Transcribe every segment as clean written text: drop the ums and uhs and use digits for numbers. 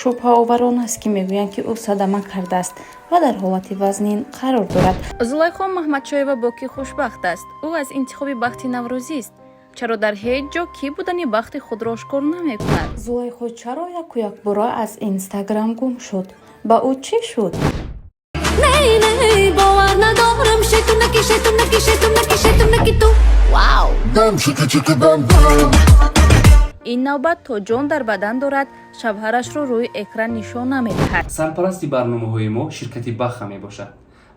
шубҳаоварон аст, ки мегӯянд, ки ӯ садама кардааст ва дар ҳолати вазнин қарор дорад. Зулайхо Маҳмадшоева бо кӣ хушбахт аст? Ӯ аз интихоби бахти наврӯзист. чаро дар ҳеҷ ҷо кӣ будани бахти худро ошкор намекунад? Зулайхо чаро як бора аз Инстаграм гум шуд? Ба ӯ чӣ шуд? бовар надорам, шетунаки ту. Вау! ин навбат то ҷон дар бадан дорад, шавҳарашро рӯи экран нишон намедиҳад. сарпарасти барномаҳои мо ширкати баха мебошад.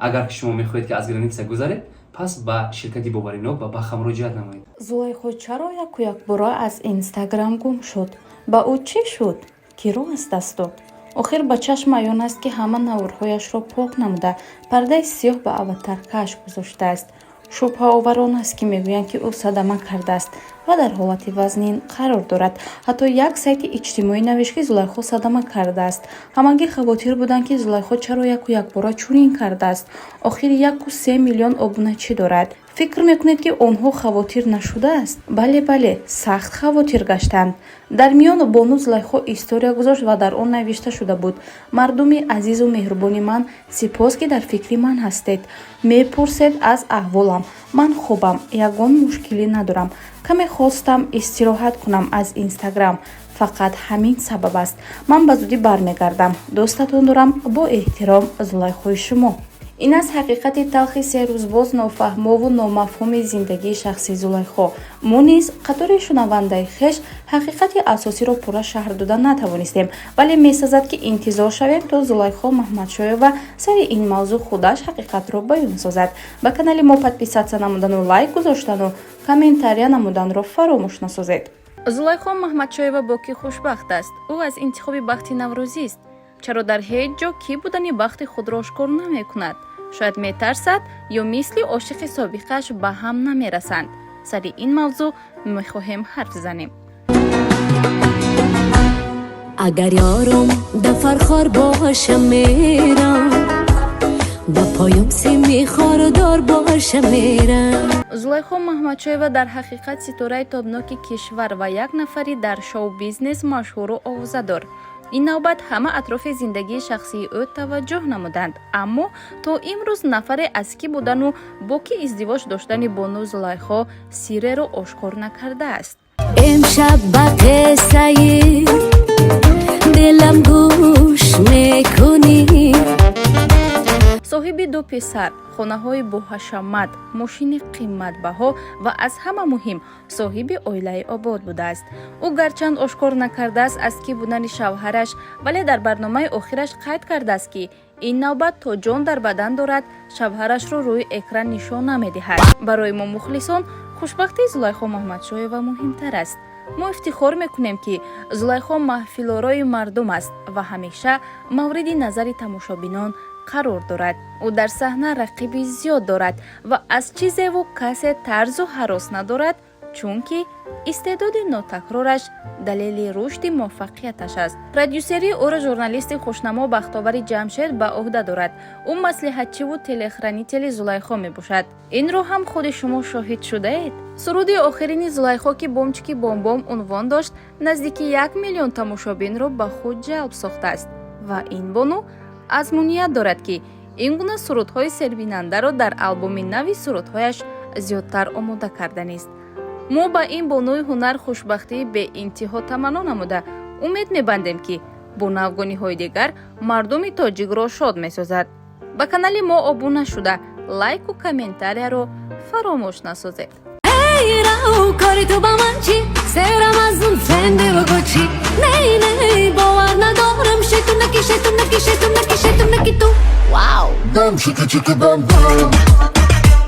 агар ки шумо мехоҳед ки аз граница гузаред, пас ба ширкати боваринок ва баха муроҷиат намоед. Зулайхо чаро як бора аз Инстаграм гум шуд? Ба ӯ чӣ шуд? Ки роҳ аз даст дод? охир ба чашм аён аст, ки ҳама наврҳояшро пок намуда пардаи сиёҳ ба аватаркааш гузоштааст. шубҳаоварон аст, ки мегӯянд, ки ӯ садама кардааст ва дар ҳолати вазнин қарор дорад. ҳатто як сайти иҷтимоӣ навишт, ки Зулайхо садама кардааст. ҳамагӣ хавотир буданд, ки Зулайхо чаро як бора чунин кардааст. охир 1,3 миллион обуначӣ дорад. фикр мекунед, ки онҳо хавотир нашудааст? бале, сахт хавотир гаштанд. дар миён бону Зулайхо история гузошт ва дар он навишта шуда буд: мардуми азизу меҳрубони ман, сипос, ки дар фикри ман ҳастед. мепурсед аз аҳволам. ман хубам, ягон мушкилӣ надорам. каме хостам истироҳат кунам аз Инстаграм. фақат ҳамин сабаб аст. ман ба зудӣ бармегардам. дӯстатон дорам. бо эҳтиром, Зулайхои шумо. ин аст ҳақиқати талхи серӯзбоз, нофаҳмову номафҳуми зиндагии шахси Зулайхо. мо низ қатори шунавандаи хеш ҳақиқати асосиро пурра шаҳр дода натавонистем, вале месазад, ки интизор шавем то Зулайхо Маҳмадшоева сари ин мавзӯъ худаш ҳақиқатро баён созад. ба канали мо подписатсия намудану лайк гузоштану комментария намуданро фаромӯш насозед. Зулайхо Маҳмадшоева бо кӣ хушбахт аст? ӯ аз интихоби бахти наврӯзист. чаро дар ҳеҷ ҷо кӣ будани бахти худро ошкор намекунад? шояд метарсад ё мисли ошиқи собиқааш ба ҳам намерасанд. сари ин мавзӯъ мехоҳем ҳарф занем. агар ёром дафархор бошам мерам, ба поём сими хордор бошам мерам. Зулайхо Маҳмадшоева дар ҳақиқат ситораи тобноки кишвар ва як нафари дар шоу-бизнес машҳуру овозадор. ин навбат ҳама атрофи зиндагии шахсии ӯ таваҷҷӯҳ намуданд, аммо то имрӯз нафаре аз кӣ будану бо кӣ издивоҷ доштани бону Зулайхо сирреро ошкор накардааст. امشب با قصه دلم گوش میکنی. соҳиби ду писар, хонаҳои боҳашамат, мошини қиматбаҳо ва аз ҳама муҳим соҳиби оилаи обод будааст. ӯ гарчанд ошкор накардааст аз кӣ будани шавҳараш, вале дар барномаи охираш қайд кардааст, ки ин навбат то ҷон дар бадан дорад, шавҳарашро рӯи экран нишон намедиҳад. барои мо мухлисон хушбахтии Зулайхо Маҳмадшоева муҳимтар аст. мо ифтихор мекунем, ки Зулайхо маҳфилорои мардум аст ва ҳамеша мавриди назари тамошобинон қарор дорад. ӯ дар саҳна рақиби зиёд дорад ва аз чизеву касе тарзу ҳарос надорад, чунки истеъдоди нотакрораш далели рушди муваффақияташ аст. продюсерии ӯро журналисти хушнамо Бахтовари Ҷамшед ба ӯҳда дорад. ӯ маслиҳатчиву телехранители Зулайхо мебошад. инро ҳам худи шумо шоҳид шудаед. суруди охирини Зулайхо, ки бомчики бомбом унвон дошт, наздики 1 миллион тамошобинро ба худ ҷалб сохтааст ва ин бону азмуният дорад, ки ин гуна сурудҳои сербинандаро дар албоми нави сурудҳояш зиёдтар омода карданист. мо ба ин бонуи ҳунар хушбахтии беинтиҳо таманно намуда умед мебандем, ки бо навгониҳои дигар мардуми тоҷикро шод месозад. ба канали мо обуна шуда лайку комментарияро фаромӯш насозед. کاری تو با من چی؟ سرم از اون فنده و گوچی. نه باور ندارم. شیطونکی تو. واو. Bam, shaka, chicka, bam, bam.